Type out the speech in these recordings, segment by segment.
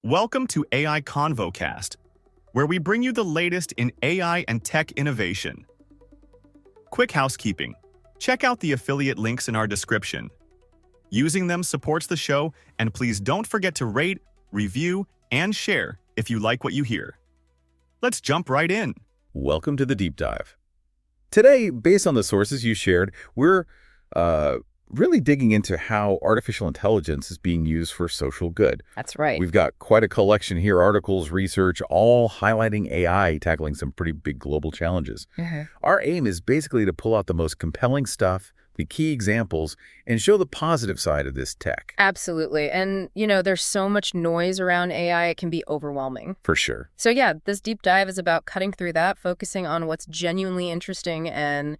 Welcome to AI Convo Cast, where we bring you the latest in AI and tech innovation. Quick housekeeping. Check out the affiliate links in our description. Using them supports the show, and please don't forget to rate, review, and share if you like what you hear. Let's jump right in. Welcome to the deep dive. Today, based on the sources you shared, we're really digging into how artificial intelligence is being used for social good. That's right. We've got quite a collection here, articles, research, all highlighting AI tackling some pretty big global challenges. Our aim is basically to pull out the most compelling stuff, the key examples, and show the positive side of this tech. Absolutely. And, there's so much noise around AI, it can be overwhelming. For sure. So yeah, this deep dive is about cutting through that, focusing on what's genuinely interesting and,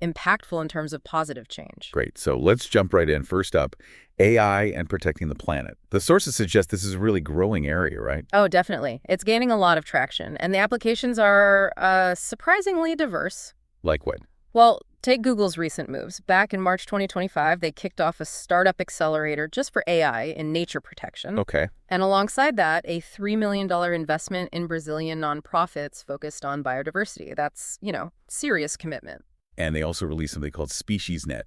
impactful in terms of positive change. Great. So let's jump right in. First up, AI and protecting the planet. The sources suggest this is a really growing area, right? Oh, definitely. It's gaining a lot of traction, and the applications are surprisingly diverse. Like what? Well, take Google's recent moves. Back in March 2025, they kicked off a startup accelerator just for AI in nature protection. Okay. And alongside that, a $3 million investment in Brazilian nonprofits focused on biodiversity. That's, serious commitment. And they also released something called SpeciesNet.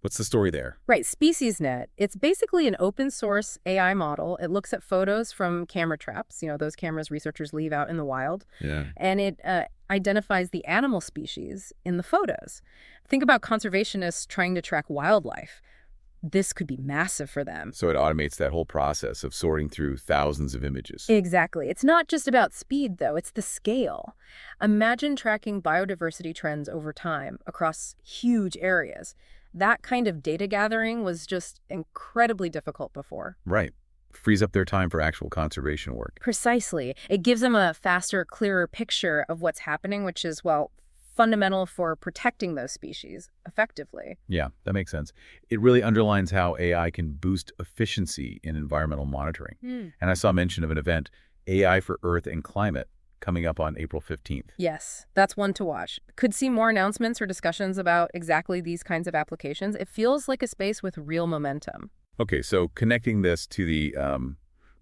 What's the story there? Right, SpeciesNet. It's basically an open source AI model. It looks at photos from camera traps, those cameras researchers leave out in the wild. Yeah. And it identifies the animal species in the photos. Think about conservationists trying to track wildlife. This could be massive for them. So it automates that whole process of sorting through thousands of images. Exactly. It's not just about speed, though. It's the scale. Imagine tracking biodiversity trends over time across huge areas. That kind of data gathering was just incredibly difficult before. Right. Frees up their time for actual conservation work. Precisely. It gives them a faster, clearer picture of what's happening, which is, fundamental for protecting those species effectively. Yeah, that makes sense. It really underlines how AI can boost efficiency in environmental monitoring. And I saw mention of an event, AI for Earth and Climate, coming up on April 15th. Yes, that's one to watch. Could see more announcements or discussions about exactly these kinds of applications. It feels like a space with real momentum. Okay, so connecting this to the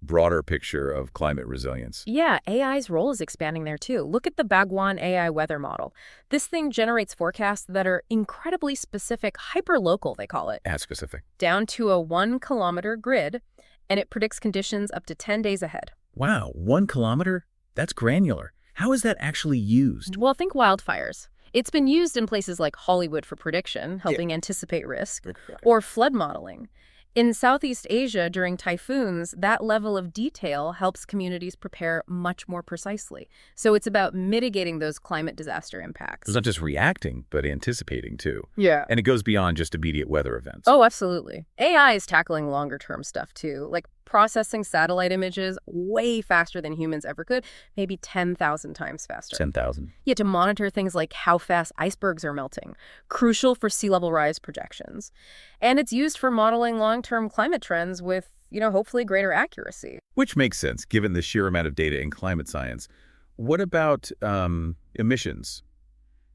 broader picture of climate resilience. Yeah, AI's role is expanding there too. Look at the Bagwan AI weather model. This thing generates forecasts that are incredibly specific, hyper-local, they call it. As specific. Down to a 1-kilometer grid, and it predicts conditions up to 10 days ahead. Wow, 1 kilometer? That's granular. How is that actually used? Well, think wildfires. It's been used in places like Hollywood for prediction, helping anticipate risk, or flood modeling. In Southeast Asia, during typhoons, that level of detail helps communities prepare much more precisely. So it's about mitigating those climate disaster impacts. It's not just reacting, but anticipating too. Yeah. And it goes beyond just immediate weather events. Oh, absolutely. AI is tackling longer-term stuff too, like processing satellite images way faster than humans ever could, maybe 10,000 times faster. 10,000. Yeah, to monitor things like how fast icebergs are melting, crucial for sea level rise projections. And it's used for modeling long-term climate trends with, hopefully greater accuracy. Which makes sense, given the sheer amount of data in climate science. What about emissions?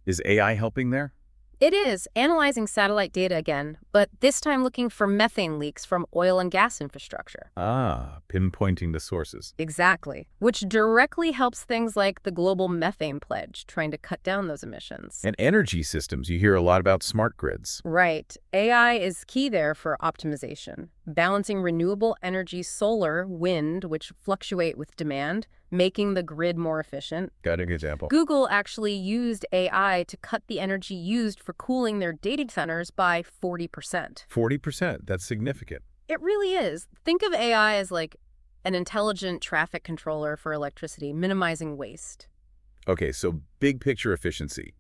Is AI helping there? It is analyzing satellite data again, but this time looking for methane leaks from oil and gas infrastructure. Ah, pinpointing the sources. Exactly, which directly helps things like the Global Methane Pledge, trying to cut down those emissions. And energy systems. You hear a lot about smart grids. Right. AI is key there for optimization, balancing renewable energy, solar, wind, which fluctuate with demand, making the grid more efficient. Got an example. Google actually used AI to cut the energy used for cooling their data centers by 40%. 40%? That's significant. It really is. Think of AI as like an intelligent traffic controller for electricity, minimizing waste. Okay, so big picture efficiency.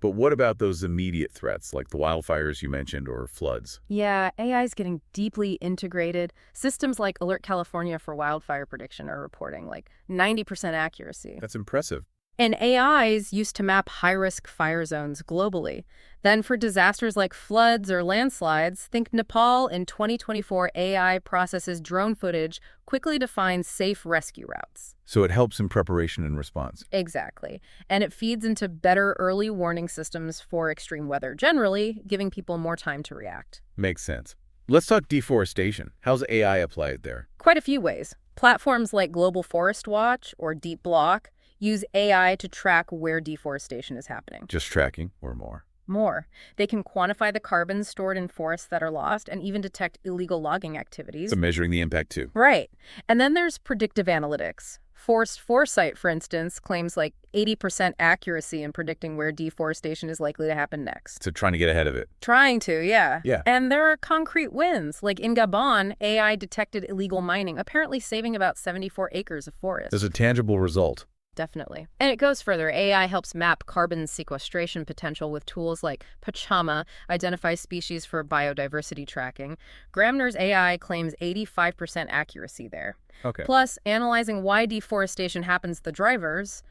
But what about those immediate threats, like the wildfires you mentioned or floods? Yeah, AI is getting deeply integrated. Systems like Alert California for wildfire prediction are reporting like 90% accuracy. That's impressive. And AI is used to map high-risk fire zones globally. Then for disasters like floods or landslides, think Nepal in 2024 AI processes drone footage, quickly defines safe rescue routes. So it helps in preparation and response. Exactly. And it feeds into better early warning systems for extreme weather generally, giving people more time to react. Makes sense. Let's talk deforestation. How's AI applied there? Quite a few ways. Platforms like Global Forest Watch or Deep Block use AI to track where deforestation is happening. Just tracking or more? More. They can quantify the carbon stored in forests that are lost and even detect illegal logging activities. So measuring the impact too. Right. And then there's predictive analytics. Forest Foresight, for instance, claims like 80% accuracy in predicting where deforestation is likely to happen next. So trying to get ahead of it. Trying to, yeah. Yeah. And there are concrete wins. Like in Gabon, AI detected illegal mining, apparently saving about 74 acres of forest. There's a tangible result. Definitely. And it goes further. AI helps map carbon sequestration potential with tools like Pachama, identify species for biodiversity tracking. Gramner's AI claims 85% accuracy there. Okay. Plus, analyzing why deforestation happens to the drivers,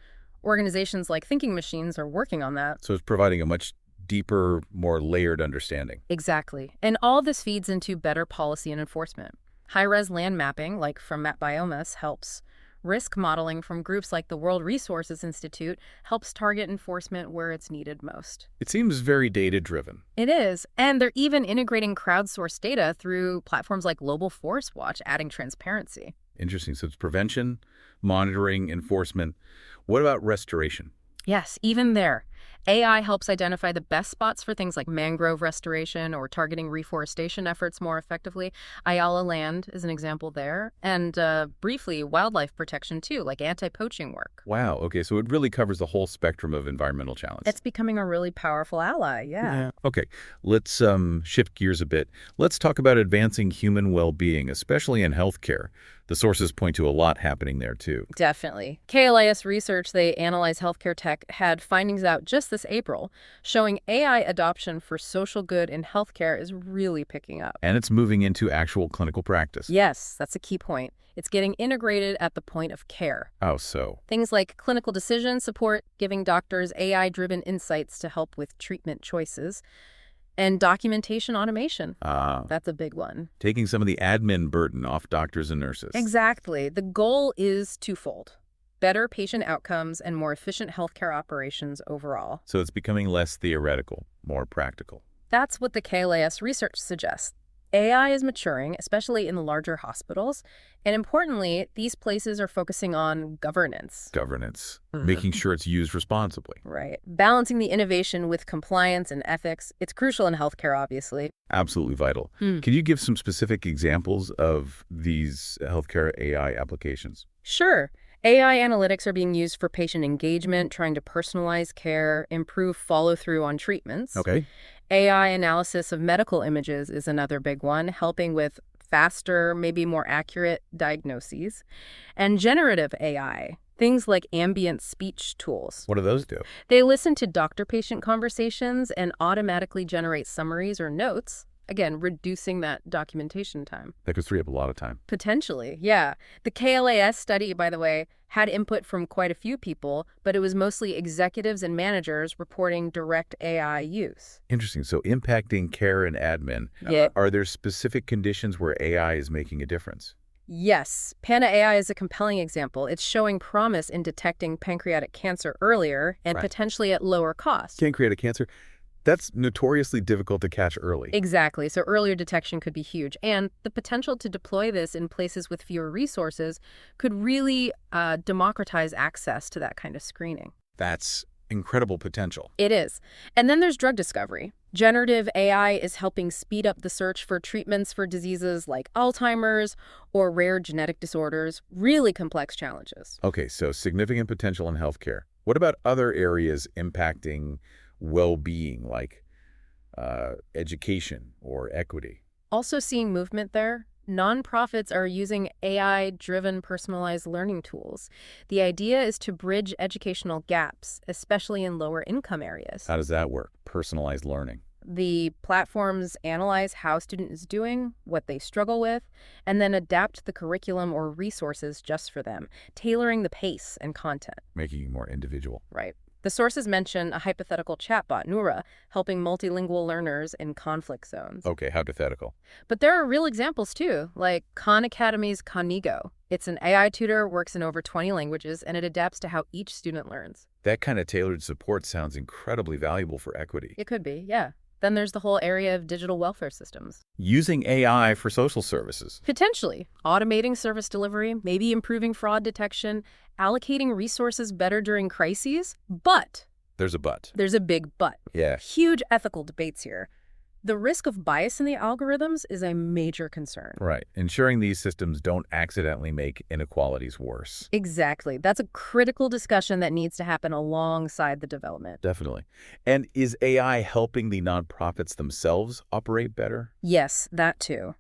organizations like Thinking Machines are working on that. So it's providing a much deeper, more layered understanding. Exactly. And all this feeds into better policy and enforcement. High-res land mapping, like from Map Biomas, helps. Risk modeling from groups like the World Resources Institute helps target enforcement where it's needed most. It seems very data-driven. It is. And they're even integrating crowdsourced data through platforms like Global Forest Watch, adding transparency. Interesting. So it's prevention, monitoring, enforcement. What about restoration? Yes, even there. AI helps identify the best spots for things like mangrove restoration or targeting reforestation efforts more effectively. Ayala land is an example there. And briefly, wildlife protection too, like anti-poaching work. Wow. Okay. So it really covers the whole spectrum of environmental challenges. It's becoming a really powerful ally, yeah. Okay. Let's shift gears a bit. Let's talk about advancing human well-being, especially in healthcare. The sources point to a lot happening there, too. Definitely. KLAS research, they analyze healthcare tech, had findings out just this April showing AI adoption for social good in healthcare is really picking up. And it's moving into actual clinical practice. Yes, that's a key point. It's getting integrated at the point of care. How so? Things like clinical decision support, giving doctors AI-driven insights to help with treatment choices, and documentation automation. That's a big one. Taking some of the admin burden off doctors and nurses. Exactly. The goal is twofold. Better patient outcomes and more efficient healthcare operations overall. So it's becoming less theoretical, more practical. That's what the KLAS research suggests. AI is maturing, especially in larger hospitals. And importantly, these places are focusing on governance. Governance. Making sure it's used responsibly. Right. Balancing the innovation with compliance and ethics. It's crucial in healthcare, obviously. Absolutely vital. Can you give some specific examples of these healthcare AI applications? Sure. AI analytics are being used for patient engagement, trying to personalize care, improve follow-through on treatments. Okay. AI analysis of medical images is another big one, helping with faster, maybe more accurate diagnoses. And generative AI, things like ambient speech tools. What do those do? They listen to doctor-patient conversations and automatically generate summaries or notes, again, reducing that documentation time. That could free up a lot of time. Potentially, yeah. The KLAS study, by the way, had input from quite a few people, but it was mostly executives and managers reporting direct AI use. Interesting. So impacting care and admin. Yeah. Are there specific conditions where AI is making a difference? Yes. Pana AI is a compelling example. It's showing promise in detecting pancreatic cancer earlier and potentially at lower cost. Pancreatic cancer? That's notoriously difficult to catch early. Exactly. So earlier detection could be huge. And the potential to deploy this in places with fewer resources could really democratize access to that kind of screening. That's incredible potential. It is. And then there's drug discovery. Generative AI is helping speed up the search for treatments for diseases like Alzheimer's or rare genetic disorders, really complex challenges. Okay, so significant potential in healthcare. What about other areas impacting well-being, like education or equity? Also seeing movement there. Nonprofits are using AI-driven personalized learning tools. The idea is to bridge educational gaps, especially in lower income areas. How does that work? Personalized learning. The platforms analyze how a student is doing, what they struggle with, and then adapt the curriculum or resources just for them, tailoring the pace and content. Making it more individual. Right. The sources mention a hypothetical chatbot, Nura, helping multilingual learners in conflict zones. Okay, hypothetical. But there are real examples, too, like Khan Academy's Konigo. It's an AI tutor, works in over 20 languages, and it adapts to how each student learns. That kind of tailored support sounds incredibly valuable for equity. It could be, yeah. Then there's the whole area of digital welfare systems. Using AI for social services. Potentially, automating service delivery, maybe improving fraud detection, allocating resources better during crises. But There's a but. there's a big but. Yeah. Huge ethical debates here. The risk of bias in the algorithms is a major concern. Right. Ensuring these systems don't accidentally make inequalities worse. Exactly. That's a critical discussion that needs to happen alongside the development. Definitely. And is AI helping the nonprofits themselves operate better? Yes, that too.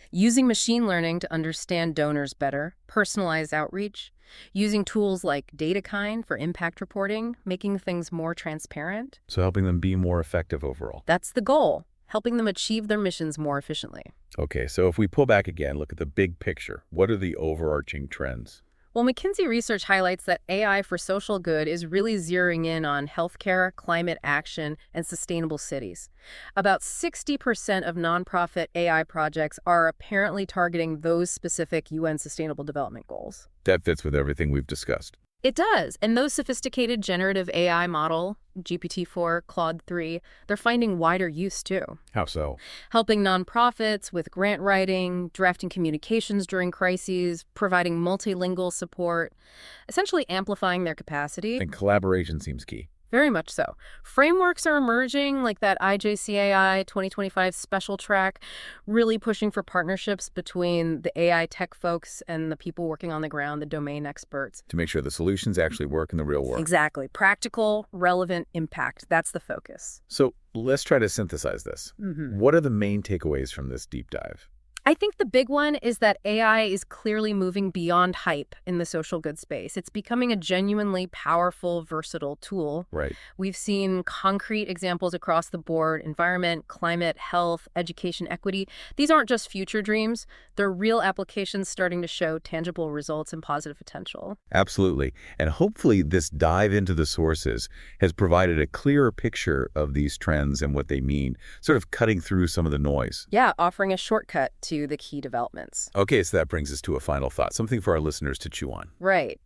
Using machine learning to understand donors better, personalize outreach, using tools like DataKind for impact reporting, making things more transparent. So helping them be more effective overall. That's the goal, helping them achieve their missions more efficiently. Okay, so if we pull back again, look at the big picture. What are the overarching trends? Well, McKinsey research highlights that AI for social good is really zeroing in on healthcare, climate action, and sustainable cities. About 60% of nonprofit AI projects are apparently targeting those specific UN Sustainable Development Goals. That fits with everything we've discussed. It does. And those sophisticated generative AI model, GPT-4, Claude 3, they're finding wider use too. How so? Helping nonprofits with grant writing, drafting communications during crises, providing multilingual support, essentially amplifying their capacity. And collaboration seems key. Very much so. Frameworks are emerging, like that IJCAI 2025 special track, really pushing for partnerships between the AI tech folks and the people working on the ground, the domain experts. To make sure the solutions actually work in the real world. Exactly. Practical, relevant impact. That's the focus. So let's try to synthesize this. What are the main takeaways from this deep dive? I think the big one is that AI is clearly moving beyond hype in the social good space. It's becoming a genuinely powerful, versatile tool. Right. We've seen concrete examples across the board: environment, climate, health, education, equity. These aren't just future dreams. They're real applications starting to show tangible results and positive potential. Absolutely. And hopefully this dive into the sources has provided a clearer picture of these trends and what they mean, sort of cutting through some of the noise. Yeah, offering a shortcut to the key developments. Okay, so that brings us to a final thought, something for our listeners to chew on. Right.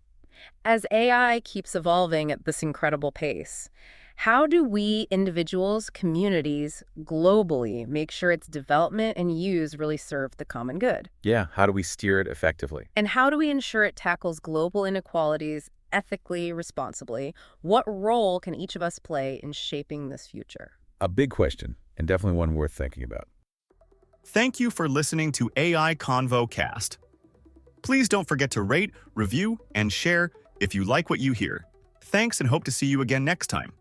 As AI keeps evolving at this incredible pace, how do we individuals, communities, globally make sure its development and use really serve the common good? Yeah, how do we steer it effectively? And how do we ensure it tackles global inequalities ethically, responsibly? What role can each of us play in shaping this future? A big question, and definitely one worth thinking about. Thank you for listening to AI Convo Cast. Please don't forget to rate, review, and share if you like what you hear. Thanks and hope to see you again next time.